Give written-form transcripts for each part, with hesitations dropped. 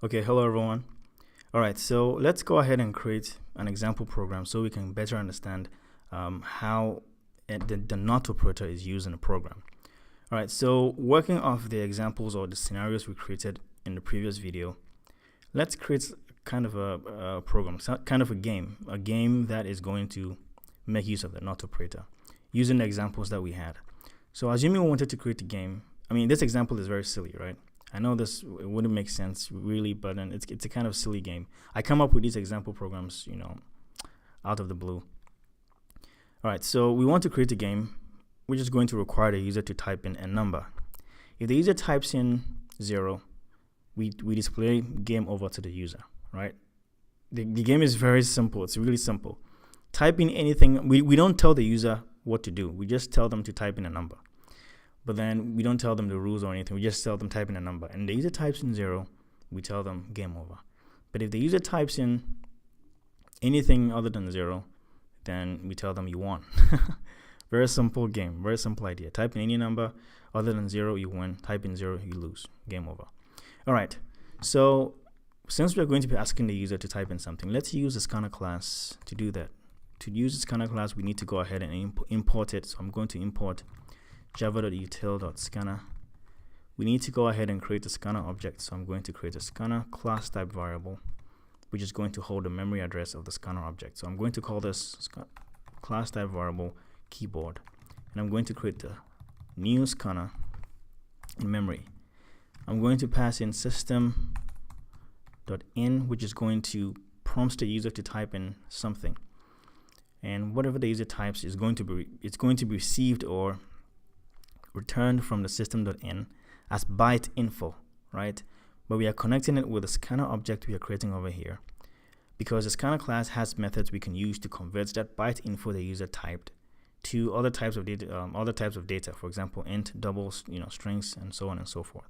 Okay, hello everyone. All right, so let's go ahead and create an example program so we can better understand how the not operator is used in a program. All right, so working off the examples or the scenarios we created in the previous video, let's create kind of a program, kind of a game that is going to make use of the not operator using the examples that we had. So assuming we wanted to create a game, I mean, this example is very silly, right? I know it wouldn't make sense really, but then it's a kind of silly game. I come up with these example programs, out of the blue. All right, so we want to create a game which is going to require the user to type in a number. If the user types in 0, we display game over to the user, right? The game is very simple. It's really simple. Type in anything. We don't tell the user what to do. We just tell them to type in a number. But then we don't tell them the rules or anything. We just tell them type in a number. And the user types in 0, we tell them game over. But if the user types in anything other than 0, then we tell them you won. Very simple game, very simple idea. Type in any number other than 0, you win. Type in 0, you lose. Game over. All right. So since we're going to be asking the user to type in something, let's use the scanner class to do that. To use the scanner class, we need to go ahead and import it. So I'm going to import java.util.scanner. We need to go ahead and create a scanner object. So I'm going to create a scanner class type variable, which is going to hold the memory address of the scanner object. So I'm going to call this class type variable keyboard, and I'm going to create the new scanner in memory. I'm going to pass in system.in, which is going to prompt the user to type in something, and whatever the user types is going to be received or returned from the system.in as byte info, right? But we are connecting it with the scanner object we are creating over here, because the scanner class has methods we can use to convert that byte info the user typed to other types of data, for example, int, doubles, strings, and so on and so forth.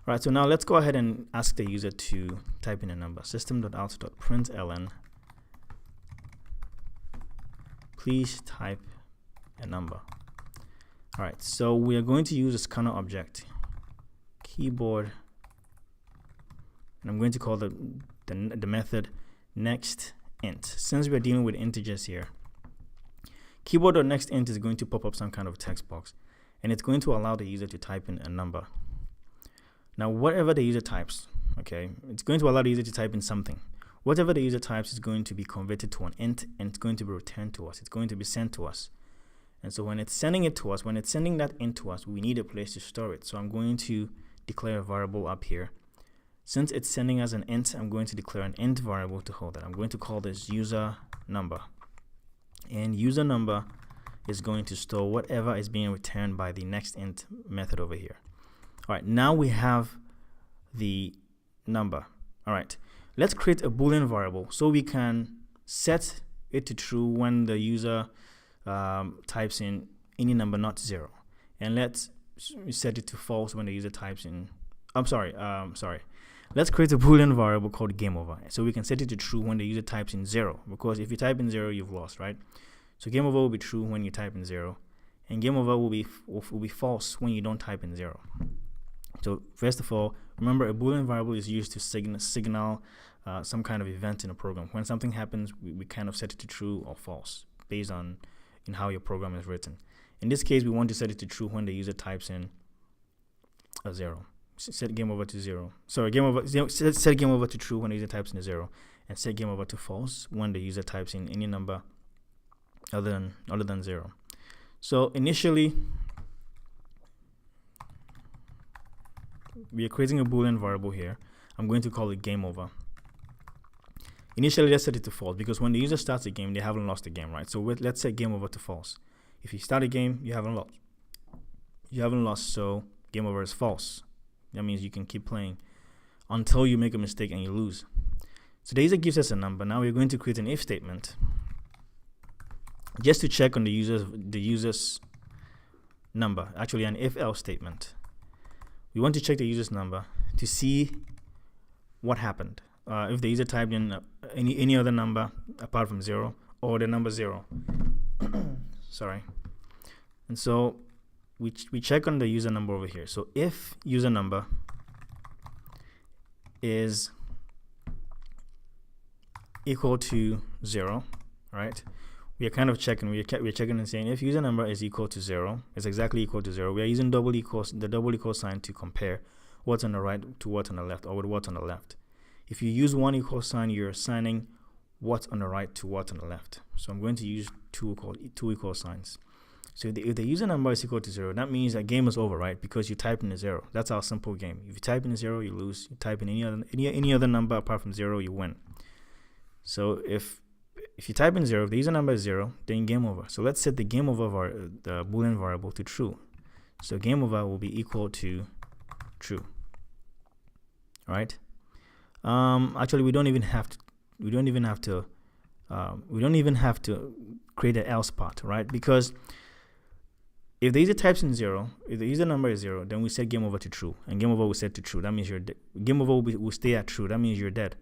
All right, so now let's go ahead and ask the user to type in a number. System.out.println, please type a number. All right, so we are going to use a scanner object keyboard, and I'm going to call the method next int. Since we are dealing with integers here, keyboard.nextInt is going to pop up some kind of text box, and it's going to allow the user to type in a number. Now, whatever the user types, okay, it's going to allow the user to type in something. Whatever the user types is going to be converted to an int, and it's going to be returned to us. It's going to be sent to us. And so when it's sending it to us, when it's sending that int to us, we need a place to store it. So I'm going to declare a variable up here. Since it's sending us an int, I'm going to declare an int variable to hold that. I'm going to call this user number. And user number is going to store whatever is being returned by the next int method over here. All right, now we have the number. All right, let's create a Boolean variable so we can set it to true when the user types in any number not 0, and let's set it to false when the user types in. Let's create a Boolean variable called game over, so we can set it to true when the user types in 0, because if you type in 0, you've lost, right? So game over will be true when you type in 0, and game over will be false when you don't type in 0. So first of all, remember, a Boolean variable is used to signal some kind of event in a program. When something happens, we kind of set it to true or false based on how your program is written. In this case, we want to set it to true when the user types in a 0. Set game over to 0. Sorry, set game over to true when the user types in a 0, and set game over to false when the user types in any number other than 0. So initially, we are creating a Boolean variable here. I'm going to call it game over. Initially, let's set it to false, because when the user starts a game, they haven't lost the game, right? So let's set game over to false. If you start a game, you haven't lost, so game over is false. That means you can keep playing until you make a mistake and you lose. So the user gives us a number. Now we're going to create an if statement just to check on the user's number. Actually, an if-else statement. We want to check the user's number to see what happened. If the user typed in any other number apart from 0, or the number 0. Sorry. And so we check on the user number over here. So if user number is equal to 0, right? We are kind of checking. We're checking and saying if user number is equal to 0, it's exactly equal to 0. We are using the double equal sign to compare what's on the right to what's on the left, or with what's on the left. If you use one equal sign, you're assigning what's on the right to what's on the left. So I'm going to use two equal signs. So if the user number is equal to 0, that means that game is over, right? Because you type in a 0. That's our simple game. If you type in a 0, you lose. You type in any other number apart from 0, you win. So if you type in 0, if the user number is 0, then game over. So let's set the game over the Boolean variable to true. So game over will be equal to true. All right. Actually, we don't even have to create an else part, right? Because if the user types in 0, if the user number is 0, then we set game over to true, and game over will set to true. That means you're dead. Game over will stay at true. That means you're dead.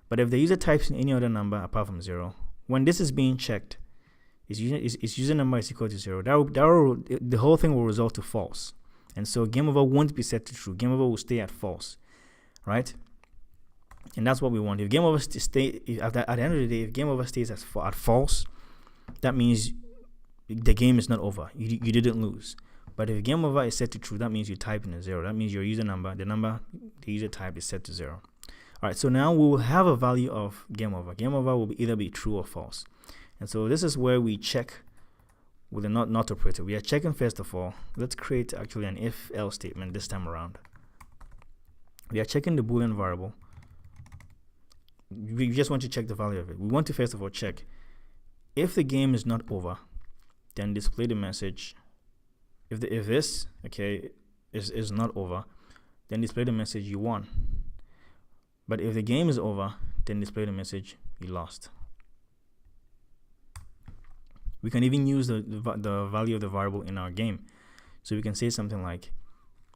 But if the user types in any other number apart from 0, when this is being checked, its user number is equal to 0. The whole thing will result to false, and so game over won't be set to true. Game over will stay at false, right? And that's what we want. If game over at the end of the day, if game over stays at false, that means the game is not over. You didn't lose. But if game over is set to true, that means you type in a 0. That means your user number, the user type is set to 0. All right, so now we will have a value of game over. Game over will either be true or false. And so this is where we check with the not operator. We are checking first of all. Let's create actually an if-else statement this time around. We are checking the Boolean variable. We just want to check the value of it. We want to first of all check if the game is not over, then display the message. If this is not over, then display the message you won. But if the game is over, then display the message you lost. We can even use the value of the variable in our game. So we can say something like,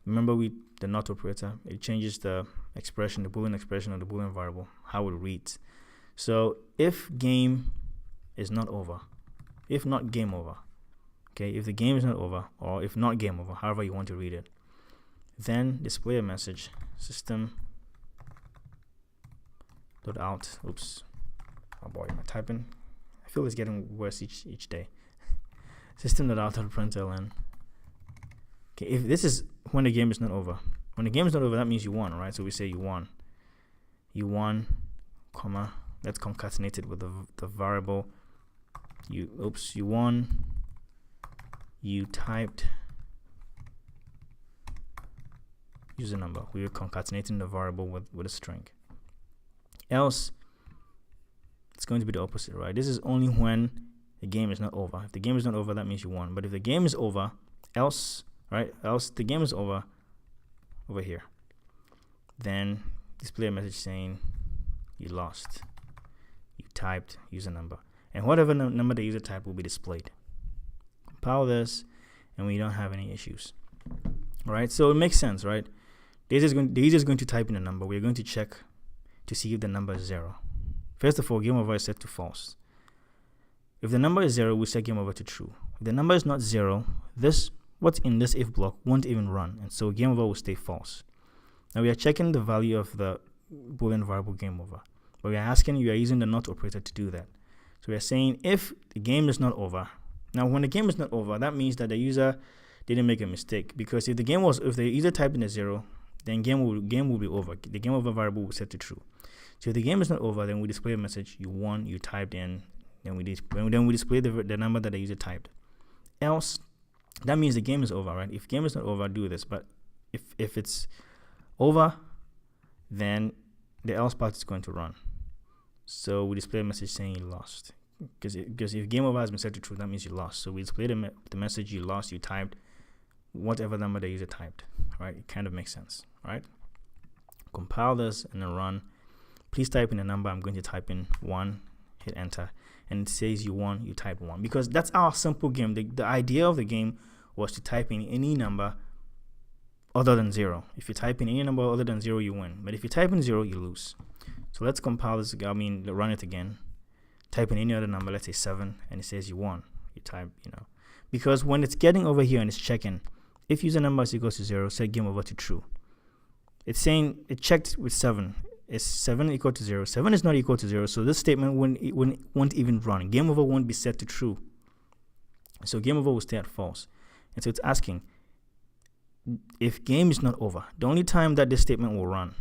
remember the not operator, it changes the expression, the Boolean expression of the Boolean variable, how it reads. So if game is not over, if not game over, okay, if the game is not over, or if not game over, however you want to read it, then display a message system.out. Oops, oh boy, my typing, I feel it's getting worse each day. System.out.println. Okay, if this is when the game is not over. When the game is not over, that means you won, right? So we say you won. You won, comma. Let's concatenate it with the variable. You won. You typed user number. We are concatenating the variable with a string. Else, it's going to be the opposite, right? This is only when the game is not over. If the game is not over, that means you won. But if the game is over, else, right? Else the game is over here. Then display a message saying you lost. You typed user number. And whatever number the user typed will be displayed. Compile this, and we don't have any issues. All right, so it makes sense, right? The user is going to type in a number. We're going to check to see if the number is 0. First of all, game over is set to false. If the number is 0, we set game over to true. If the number is not 0, what's in this if block won't even run, and so game over will stay false. Now we are checking the value of the Boolean variable game over, but we are using the not operator to do that. So we are saying if the game is not over. Now when the game is not over, that means that the user didn't make a mistake, because if the user typed in a 0, then game will be over. The game over variable will set to true. So if the game is not over, then we display a message you won, you typed in, then we display the number that the user typed. Else, that means the game is over, right? If game is not over, do this. But if it's over, then the else part is going to run. So we display a message saying you lost. Because if game over has been set to true, that means you lost. So we display the message you lost, you typed, whatever number the user typed, right? It kind of makes sense, right? Compile this and then run. Please type in a number. I'm going to type in 1, hit enter, and it says you won, you type 1, because that's our simple game. The idea of the game was to type in any number other than 0. If you type in any number other than 0, you win. But if you type in 0, you lose. So let's compile this, run it again. Type in any other number, let's say 7, and it says you won. You type, because when it's getting over here and it's checking, if user number is equal to 0, set game over to true. it's saying it checked with 7. Is 7 equal to 0? 7 is not equal to 0, so this statement won't even run. Game over won't be set to true. So game over will stay at false. And so it's asking, if game is not over, the only time that this statement will run,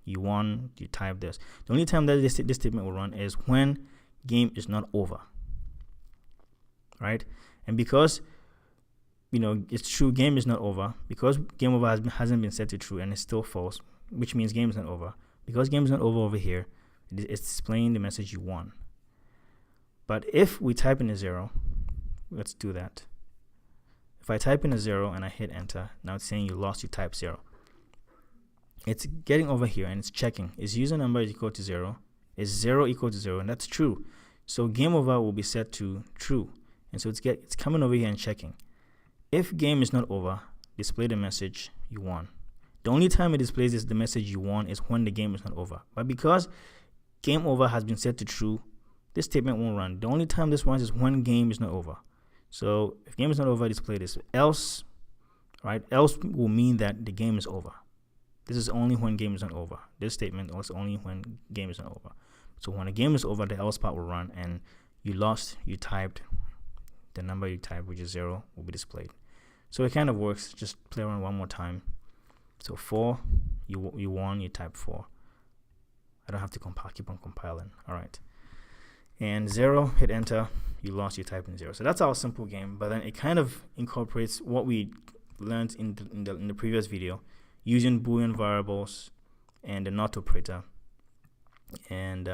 you won, you type this. The only time that this statement will run is when game is not over. Right? And because it's true, game is not over, because game over hasn't been set to true and it's still false, which means game is not over. Because game is not over here, it's displaying the message you won. But if we type in a 0, let's do that. If I type in a 0 and I hit enter, now it's saying you lost, you type 0. It's getting over here and it's checking. Is user number equal to 0? Is 0 equal to 0? And that's true. So game over will be set to true. And so it's coming over here and checking. If game is not over, display the message you won. The only time it displays the message you won is when the game is not over. But because game over has been set to true, this statement won't run. The only time this runs is when game is not over. So if game is not over, display this. Else, right? Else will mean that the game is over. This is only when game is not over. This statement is only when game is not over. So when the game is over, the else part will run, and you lost, you typed, the number you typed, which is 0, will be displayed. So it kind of works. Just play around one more time. So 4, you won, you type 4. I don't have to keep on compiling. All right. And 0, hit enter, you lost, you type in 0. So that's our simple game, but then it kind of incorporates what we learned in the previous video, using Boolean variables and the not operator, and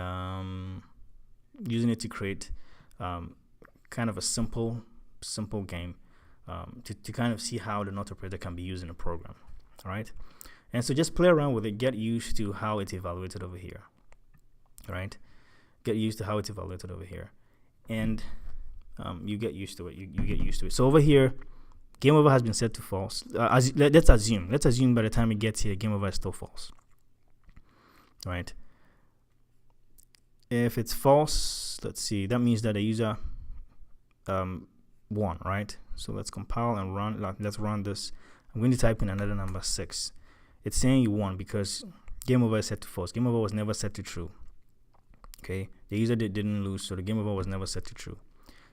using it to create kind of a simple game to kind of see how the not operator can be used in a program. All right, and so just play around with it, get used to how it's evaluated over here. All right, get used to how it's evaluated over here, and you get used to it. You get used to it. So over here, game over has been set to false. Let's assume by the time it gets here, game over is still false. All right. If it's false, let's see. That means that the user won, right? So let's compile and run. Let's run this. I'm going to type in another number 6. It's saying you won because game over is set to false. Game over was never set to true. Okay, the user didn't lose, so the game over was never set to true.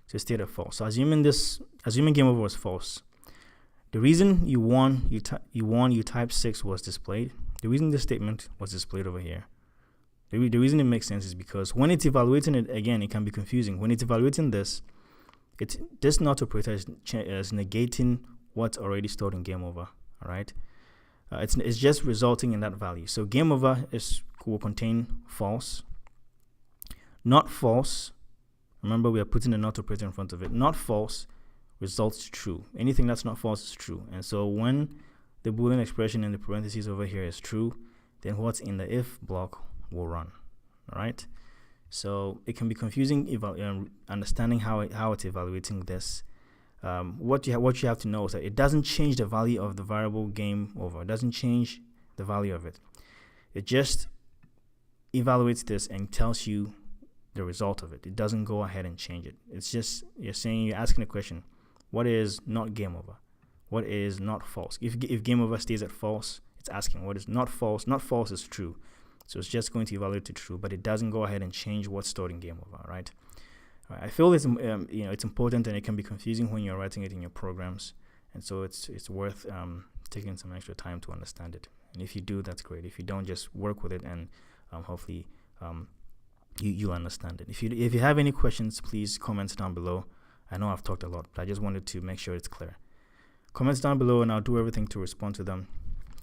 So it stayed at false. So assuming game over was false, the reason you won, you type 6 was displayed. The reason this statement was displayed over here, the reason it makes sense is because when it's evaluating it, again, it can be confusing. When it's evaluating this, this not operator is negating what's already stored in game over. All right, it's just resulting in that value. So game over will contain false. Not false. Remember, we are putting the not operator in front of it. Not false results true. Anything that's not false is true. And so when the Boolean expression in the parentheses over here is true, then what's in the if block will run. All right. So it can be confusing understanding how it's evaluating this. What you have to know is that it doesn't change the value of the variable game over. It doesn't change the value of it. It just evaluates this and tells you the result of it. It doesn't go ahead and change it. It's just you're asking a question. What is not game over? What is not false? If game over stays at false, it's asking what is not false. Not false is true. So it's just going to evaluate to true, but it doesn't go ahead and change what's stored in game over, right? I feel it's it's important, and it can be confusing when you're writing it in your programs, and so it's worth taking some extra time to understand it. And if you do, that's great. If you don't, just work with it, and hopefully you'll understand it. If you have any questions, please comment down below. I know I've talked a lot, but I just wanted to make sure it's clear. Comments down below, and I'll do everything to respond to them.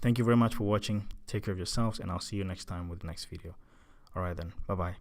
Thank you very much for watching. Take care of yourselves, and I'll see you next time with the next video. All right then. Bye-bye.